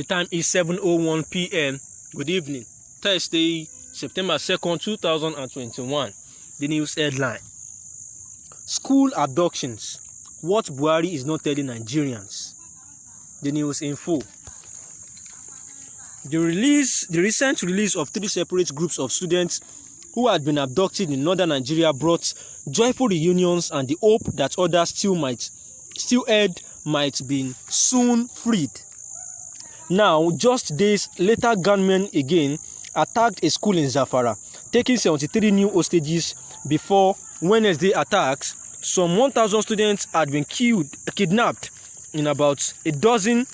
time is 7:01 p.m. Good evening. Thursday, September 2nd, 2021. The news headline: School abductions. What Buhari is not telling Nigerians. The news info. The recent release of 3 separate groups of students who had been abducted in northern Nigeria brought joyful reunions and the hope that others still be soon freed. Now, just days later, gunmen again attacked a school in Zamfara, taking 73 new hostages. Before Wednesday attacks, some 1,000 students had been kidnapped in about a dozen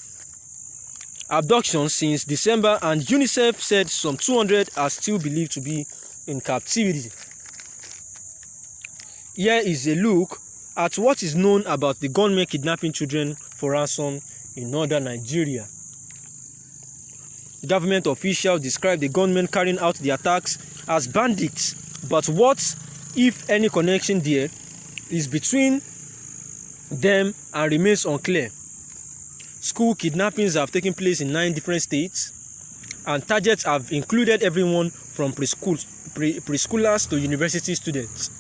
abductions since December, and UNICEF said some 200 are still believed to be in captivity. Here is a look at what is known about the gunmen kidnapping children for ransom in northern Nigeria. Government officials described the gunmen carrying out the attacks as bandits, but what, if any, connection there is between them and remains unclear. School kidnappings have taken place in 9 different states, and targets have included everyone from preschoolers to university students.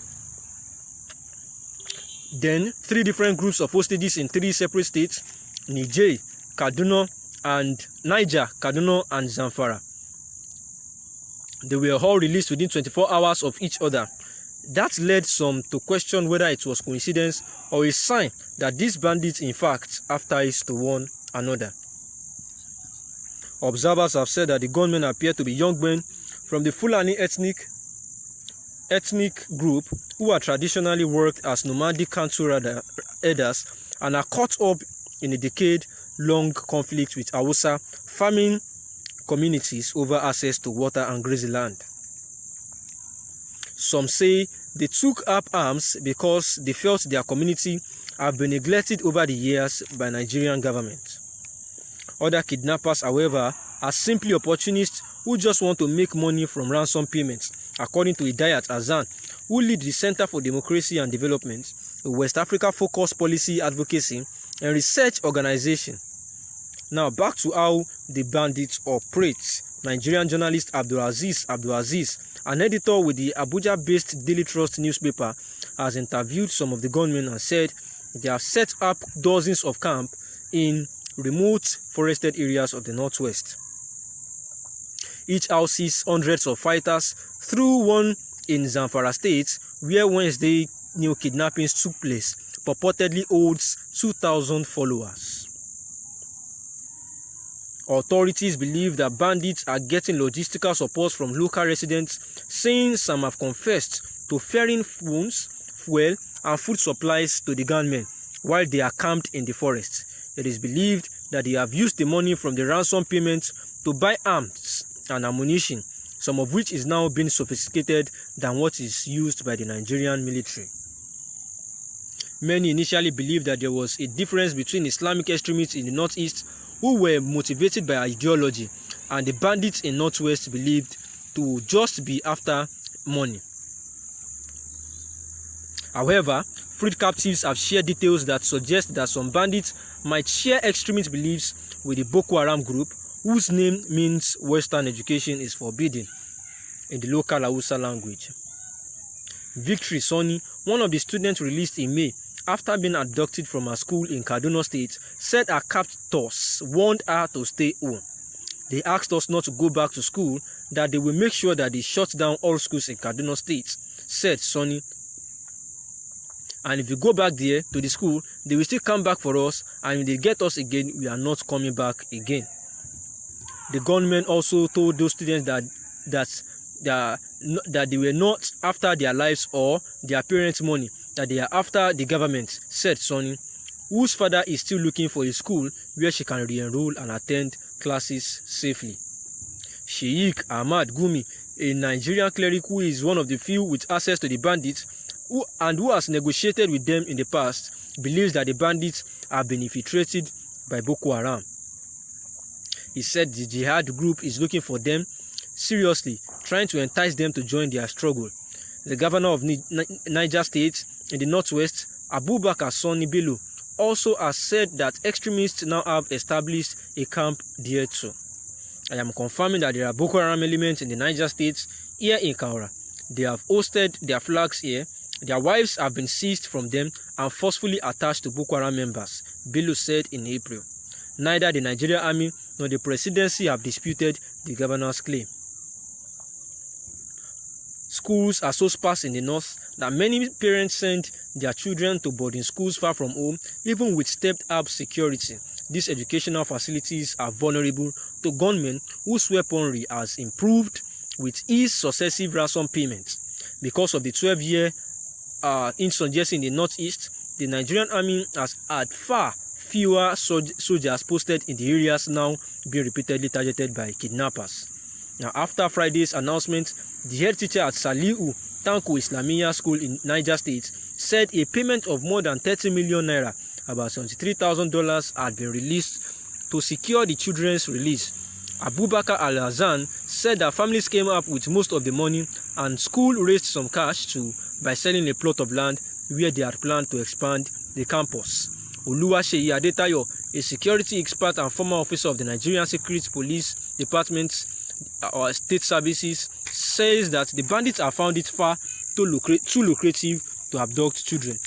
Then, 3 different groups of hostages in 3 separate states: Niger, Kaduna, and Zamfara. They were all released within 24 hours of each other. That led some to question whether it was coincidence or a sign that these bandits in fact after is to one another. Observers have said that the gunmen appear to be young men from the Fulani ethnic group who are traditionally worked as nomadic cattle herders and are caught up in a decade-long conflict with Hausa farming communities over access to water and grazing land. Some say they took up arms because they felt their community have been neglected over the years by Nigerian government. Other kidnappers, however, are simply opportunists who just want to make money from ransom payments, according to Hidayat Hassan, who leads the Center for Democracy and Development, a West Africa-focused policy advocacy and research organization. Now, back to how the bandits operate. Nigerian journalist Abdulaziz, an editor with the Abuja-based Daily Trust newspaper, has interviewed some of the gunmen and said they have set up dozens of camps in remote forested areas of the northwest. Each houses hundreds of fighters, through one in Zamfara State, where Wednesday new kidnappings took place, purportedly holds 2,000 followers. Authorities believe that bandits are getting logistical support from local residents, saying some have confessed to ferrying phones, fuel, and food supplies to the gunmen while they are camped in the forest. It is believed that they have used the money from the ransom payments to buy arms and ammunition, some of which is now being sophisticated than what is used by the Nigerian military. Many initially believed that there was a difference between Islamic extremists in the northeast who were motivated by ideology and the bandits in northwest believed to just be after money. However, freed captives have shared details that suggest that some bandits might share extremist beliefs with the Boko Haram group, whose name means Western education is forbidden in the local Hausa language. Victory Sonny, one of the students released in May after being abducted from a school in Kaduna State, said her captors warned her to stay home. They asked us not to go back to school, that they will make sure that they shut down all schools in Kaduna State, said Sonny. And if we go back there to the school, they will still come back for us, and if they get us again, we are not coming back again. The gunmen also told those students that they were not after their lives or their parents' money, that they are after the government, said Sonny, whose father is still looking for a school where she can re-enroll and attend classes safely. Sheikh Ahmad Gumi, a Nigerian cleric who is one of the few with access to the bandits who has negotiated with them in the past, believes that the bandits have been infiltrated by Boko Haram. He said the jihad group is looking for them seriously, trying to entice them to join their struggle. The governor of Niger State in the northwest, Abubakar Sani Bello, also has said that extremists now have established a camp there too. I am confirming that there are Boko Haram elements in the Niger State here in Kaura. They have hosted their flags here. Their wives have been seized from them and forcefully attached to Boko Haram members, Bello said in April. Neither the Nigerian army nor the presidency have disputed the governor's claim. Schools are so sparse in the north that many parents send their children to boarding schools far from home, even with stepped-up security. These educational facilities are vulnerable to gunmen whose weaponry has improved with each successive ransom payments. Because of the 12-year insurgency in the northeast, the Nigerian army has had far fewer soldiers posted in the areas now being repeatedly targeted by kidnappers. Now, after Friday's announcement, the head teacher at Saliu Tanko Islamiyya School in Niger State said a payment of more than 30 million naira, about $73,000, had been released to secure the children's release. Abubakar Al-Hazan said that families came up with most of the money and school raised some cash too by selling a plot of land where they had planned to expand the campus. Oluwaseyi Adetayo, a security expert and former officer of the Nigerian Secret Police Department or State Services, says that the bandits have found it far too lucrative to abduct children.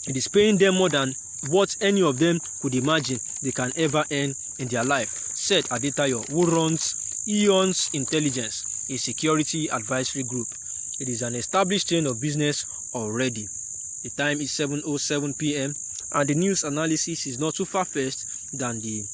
It is paying them more than what any of them could imagine they can ever earn in their life, said Adetayo, who runs Eon's Intelligence, a security advisory group. It is an established chain of business already. The time is 7:07 p.m. and the news analysis is not too far-fetched than the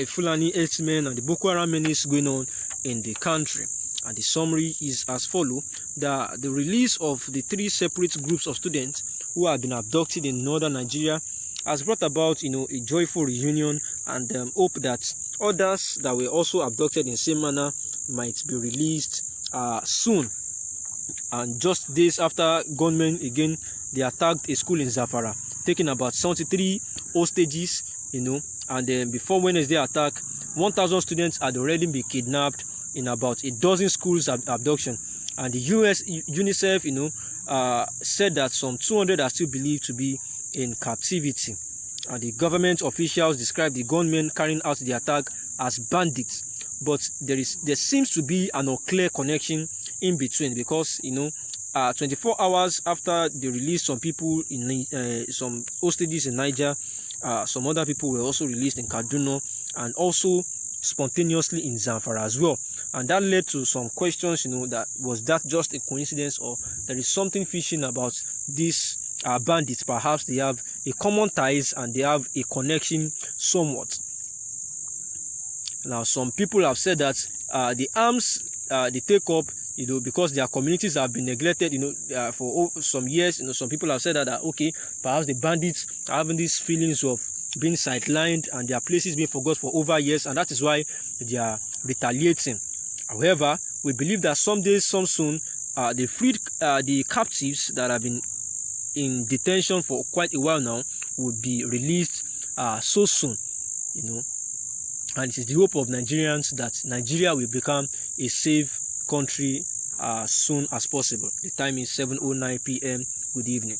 Fulani herdsmen and the Boko Haram menace going on in the country. And the summary is as follows: the release of the 3 separate groups of students who have been abducted in northern Nigeria has brought about, a joyful reunion, and hope that others that were also abducted in the same manner might be released soon. And just days after gunmen again, they attacked a school in Zamfara, taking about 73 hostages, and then before Wednesday attack, 1,000 students had already been kidnapped in about a dozen schools abduction. And the UNICEF, said that some 200 are still believed to be in captivity. And the government officials described the gunmen carrying out the attack as bandits, but there seems to be an unclear connection in between, because 24 hours after they released some people in some hostages in Niger, some other people were also released in Kaduna and also spontaneously in Zamfara as well. And that led to some questions, that was that just a coincidence, or there is something fishy about these bandits? Perhaps they have a common ties and they have a connection somewhat. Now, some people have said that the arms they take up, because their communities have been neglected, for some years. Some people have said that, okay, perhaps the bandits are having these feelings of being sidelined and their places being forgot for over years, and that is why they are retaliating. However, we believe that someday, soon, they freed the captives that have been in detention for quite a while now will be released so soon, and it is the hope of Nigerians that Nigeria will become a safe country as soon as possible. The time is 7:09 p.m. Good evening.